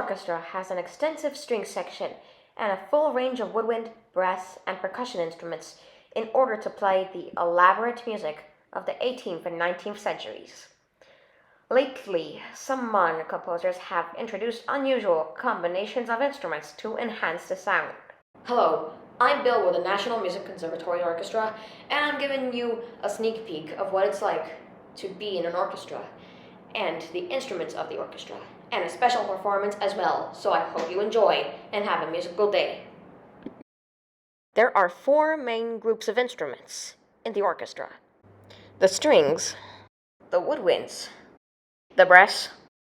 orchestra has an extensive string section and a full range of woodwind, brass, and percussion instruments in order to play the elaborate music of the 18th and 19th centuries. Lately, some modern composers have introduced unusual combinations of instruments to enhance the sound. Hello, I'm Bill with the National Music Conservatory Orchestra, and I'm giving you a sneak peek of what it's like to be in an orchestra, and the instruments of the orchestra, and a special performance as well, so I hope you enjoy and have a musical day. There are four main groups of instruments in the orchestra: the strings, the woodwinds, the brass,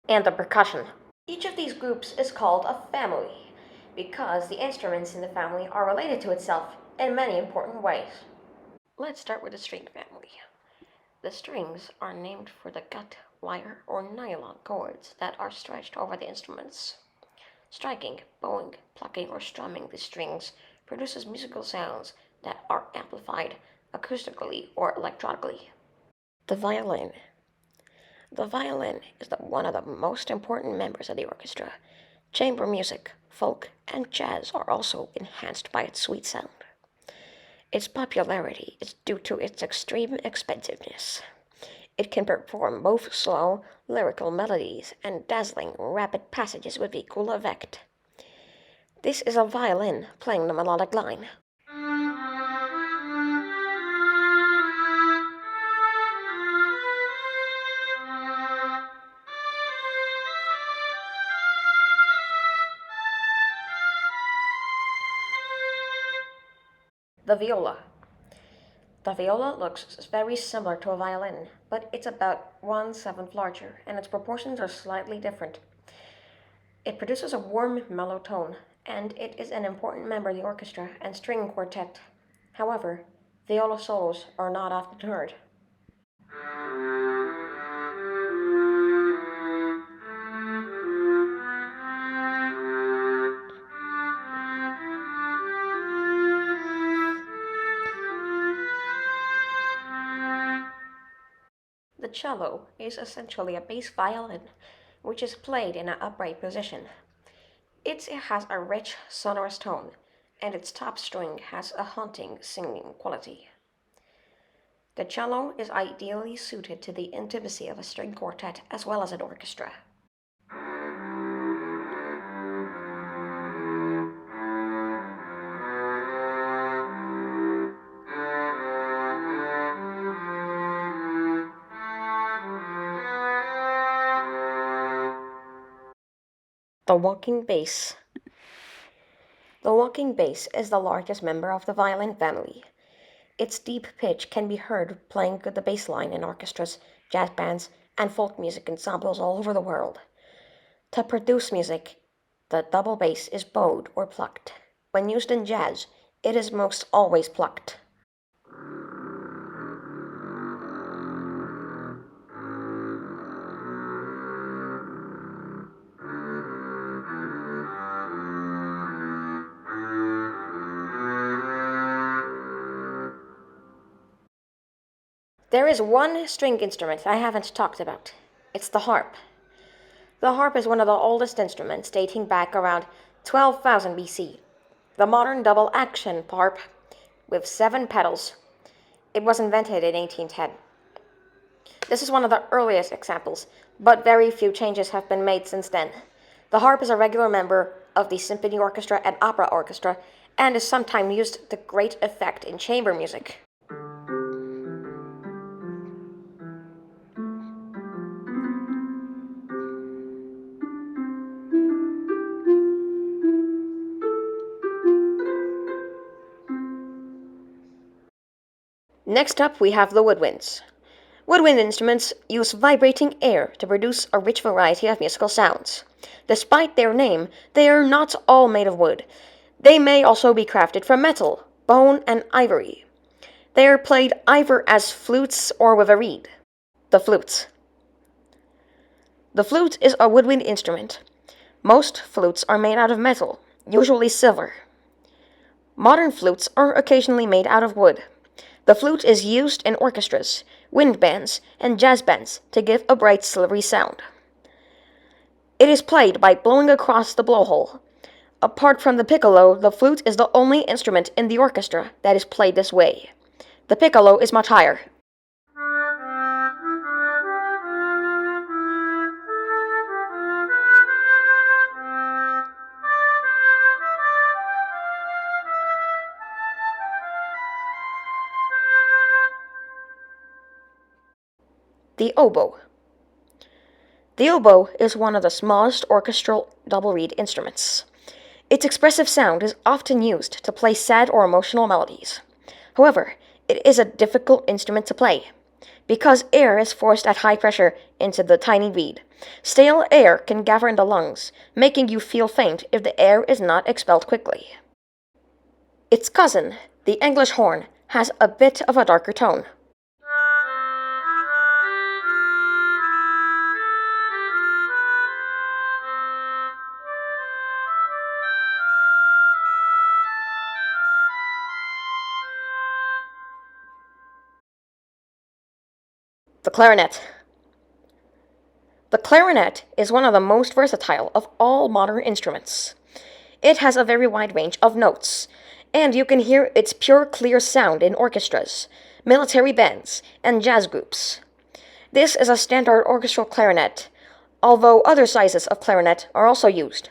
and the percussion. Each of these groups is called a family because the instruments in the family are related to itself in many important ways. Let's start with the string family. The strings are named for the gut, wire, or nylon cords that are stretched over the instruments. Striking, bowing, plucking, or strumming the strings produces musical sounds that are amplified acoustically or electronically. The violin. The violin is one of the most important members of the orchestra. Chamber music, folk, and jazz are also enhanced by its sweet sound. Its popularity is due to its extreme expensiveness. It can perform both slow, lyrical melodies and dazzling, rapid passages with equal effect. This is a violin playing the melodic line. The viola. The viola looks very similar to a violin, but it's about 1/7 larger, and its proportions are slightly different. It produces a warm, mellow tone, and it is an important member of the orchestra and string quartet. However, viola solos are not often heard. The cello is essentially a bass violin, which is played in an upright position. It has a rich, sonorous tone, and its top string has a haunting singing quality. The cello is ideally suited to the intimacy of a string quartet as well as an orchestra. The walking bass. The walking bass is the largest member of the violin family. Its deep pitch can be heard playing the bass line in orchestras, jazz bands, and folk music ensembles all over the world. To produce music, the double bass is bowed or plucked. When used in jazz, it is most always plucked. There is one string instrument I haven't talked about. It's the harp. The harp is one of the oldest instruments, dating back around 12,000 BC. The modern double-action harp with 7 pedals. It was invented in 1810. This is one of the earliest examples, but very few changes have been made since then. The harp is a regular member of the symphony orchestra and opera orchestra, and is sometimes used to great effect in chamber music. Next up, we have the woodwinds. Woodwind instruments use vibrating air to produce a rich variety of musical sounds. Despite their name, they are not all made of wood. They may also be crafted from metal, bone, and ivory. They are played either as flutes or with a reed. The flutes. The flute is a woodwind instrument. Most flutes are made out of metal, usually silver. Modern flutes are occasionally made out of wood. The flute is used in orchestras, wind bands, and jazz bands to give a bright, silvery sound. It is played by blowing across the blowhole. Apart from the piccolo, the flute is the only instrument in the orchestra that is played this way. The piccolo is much higher. The oboe. The oboe is one of the smallest orchestral double reed instruments. Its expressive sound is often used to play sad or emotional melodies. However, it is a difficult instrument to play. Because air is forced at high pressure into the tiny reed, stale air can gather in the lungs, making you feel faint if the air is not expelled quickly. Its cousin, the English horn, has a bit of a darker tone. The clarinet. The clarinet is one of the most versatile of all modern instruments. It has a very wide range of notes, and you can hear its pure, clear sound in orchestras, military bands, and jazz groups. This is a standard orchestral clarinet, although other sizes of clarinet are also used.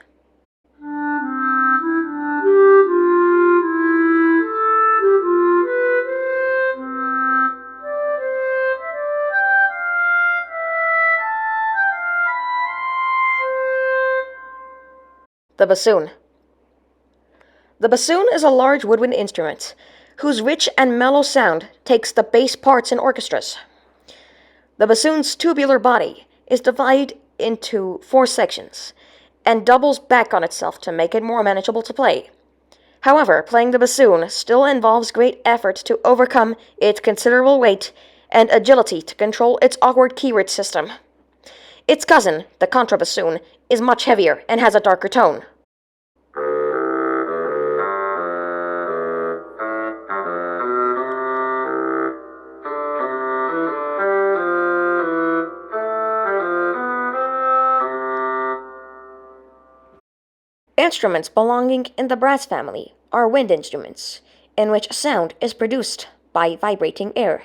The bassoon. The bassoon is a large woodwind instrument whose rich and mellow sound takes the bass parts in orchestras. The bassoon's tubular body is divided into 4 sections and doubles back on itself to make it more manageable to play. However, playing the bassoon still involves great effort to overcome its considerable weight and agility to control its awkward keyword system. Its cousin, the contrabassoon, is much heavier and has a darker tone. Instruments belonging in the brass family are wind instruments, in which sound is produced by vibrating air.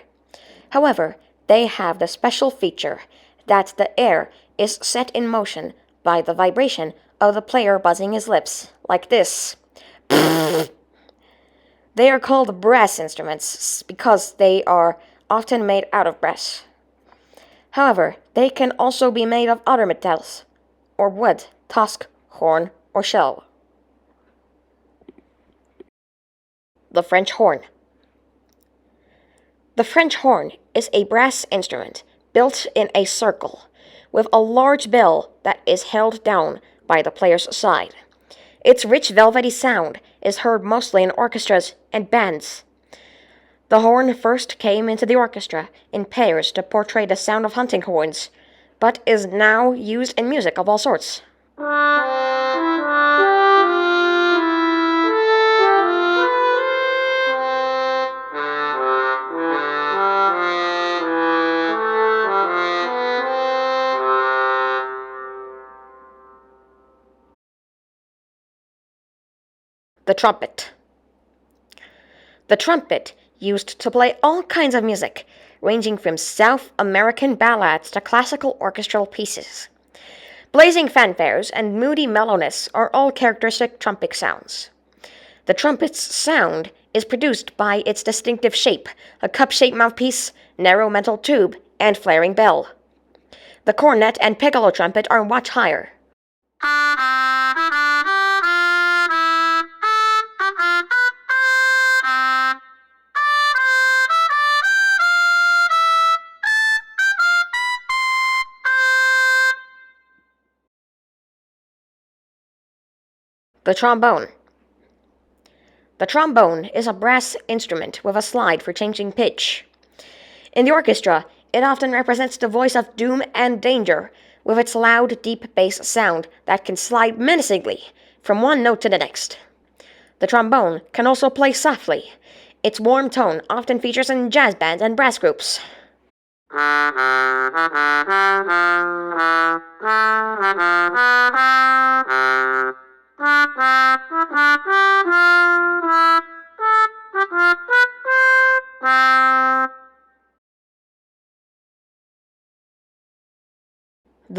However, they have the special feature that the air is set in motion by the vibration of the player buzzing his lips, like this. They are called brass instruments because they are often made out of brass. However, they can also be made of other metals, or wood, tusk, horn, or shell. The French horn. The French horn is a brass instrument built in a circle, with a large bell that is held down by the player's side. Its rich velvety sound is heard mostly in orchestras and bands. The horn first came into the orchestra in pairs to portray the sound of hunting horns, but is now used in music of all sorts. The trumpet. The trumpet used to play all kinds of music, ranging from South American ballads to classical orchestral pieces. Blazing fanfares and moody mellowness are all characteristic trumpet sounds. The trumpet's sound is produced by its distinctive shape, a cup-shaped mouthpiece, narrow metal tube, and flaring bell. The cornet and piccolo trumpet are much higher. The trombone. The trombone is a brass instrument with a slide for changing pitch. In the orchestra, it often represents the voice of doom and danger, with its loud, deep bass sound that can slide menacingly from one note to the next. The trombone can also play softly. Its warm tone often features in jazz bands and brass groups. The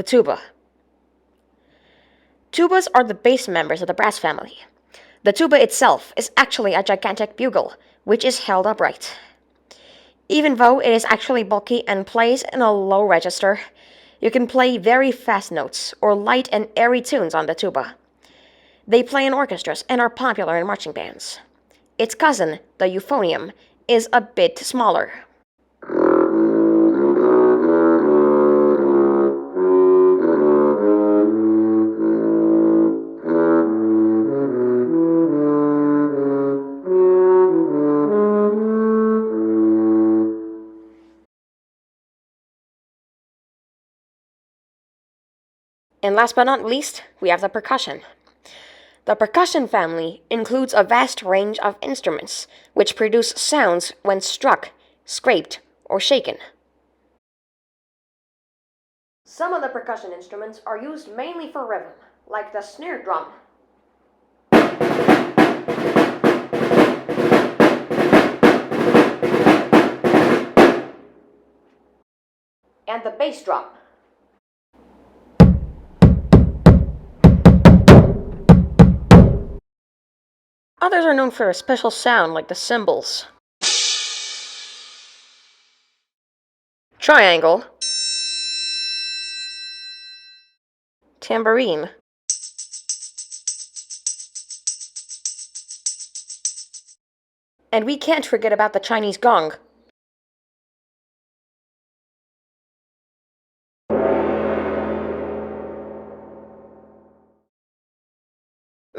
tuba. Tubas are the bass members of the brass family. The tuba itself is actually a gigantic bugle, which is held upright. Even though it is actually bulky and plays in a low register, you can play very fast notes or light and airy tunes on the tuba. They play in orchestras and are popular in marching bands. Its cousin, the euphonium, is a bit smaller. And last but not least, we have the percussion. The percussion family includes a vast range of instruments which produce sounds when struck, scraped, or shaken. Some of the percussion instruments are used mainly for rhythm, like the snare drum. And the bass drum. Others are known for a special sound like the cymbals, triangle, tambourine, and we can't forget about the Chinese gong.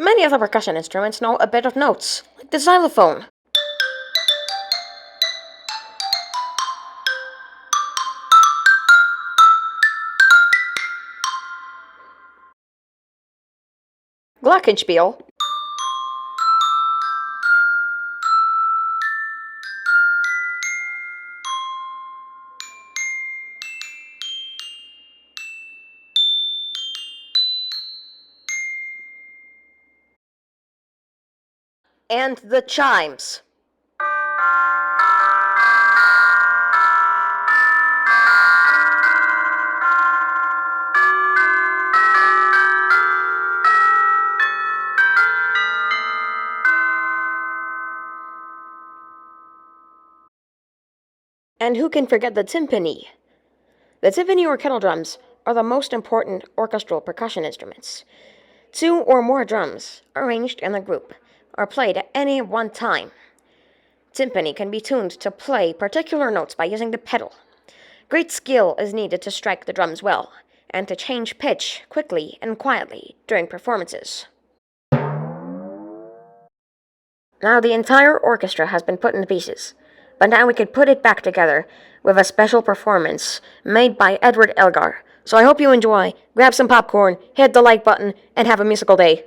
Many of the percussion instruments know a bit of notes, like the xylophone. Glockenspiel, and the chimes. And who can forget the timpani? The timpani or kettle drums are the most important orchestral percussion instruments. Two or more drums, arranged in a group, are played at any one time. Timpani can be tuned to play particular notes by using the pedal. Great skill is needed to strike the drums well, and to change pitch quickly and quietly during performances. Now the entire orchestra has been put into pieces, but now we can put it back together with a special performance made by Edward Elgar. So I hope you enjoy, grab some popcorn, hit the like button, and have a musical day.